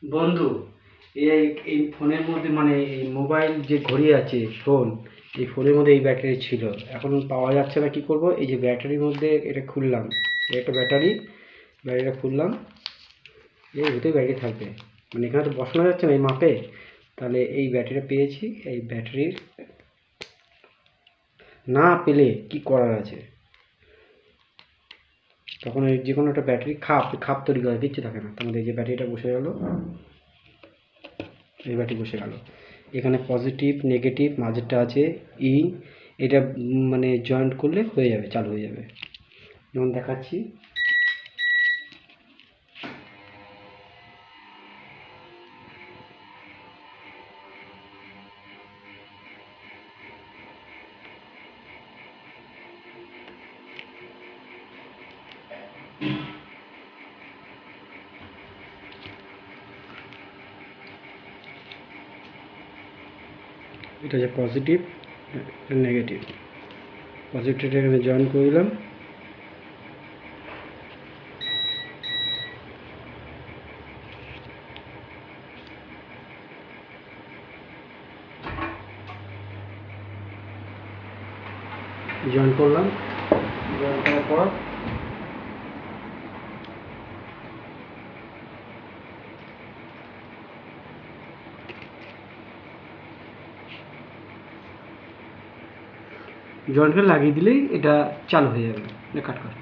বন্ধু, এই এই ফোনের মধ্যে মানে এই মোবাইল যে ঘড়ি আছে ফোন, এই ফোনের মধ্যে এই ব্যাটারি ছিল, এখন পাওয়া যাচ্ছে না। কি করব? এই যে ব্যাটারির মধ্যে এটা খুললাম, এটা একটা ব্যাটারি, ব্যাটারিটা খুললাম, এই ভিতরে ব্যাটারি থাকবে, মানে এখানে তো বসানো যাচ্ছে না এই মাপে। তাহলে এই ব্যাটারিটা পেয়েছি, এই ব্যাটারির না পেলে কি করার আছে, তখন এই যে কোনো একটা ব্যাটারি খাপ খাপ তৈরি করা, কিচ্ছু থাকে না। তার মধ্যে এই যে ব্যাটারিটা বসে গেল, এই ব্যাটারি বসে গেল, এখানে পজিটিভ নেগেটিভ মাঝেরটা আছে ই, এটা মানে জয়েন্ট করলে হয়ে যাবে, চালু হয়ে যাবে। যেমন দেখাচ্ছি, এটা হচ্ছে পজিটিভ নেগেটিভ, পজিটিভটা এখানে জয়েন করে দিলাম, জয়েন করলাম, জয়েন করার পর জয়েন্ট করে লাগিয়ে দিলেই এটা চালু হয়ে যাবে। কাট কর।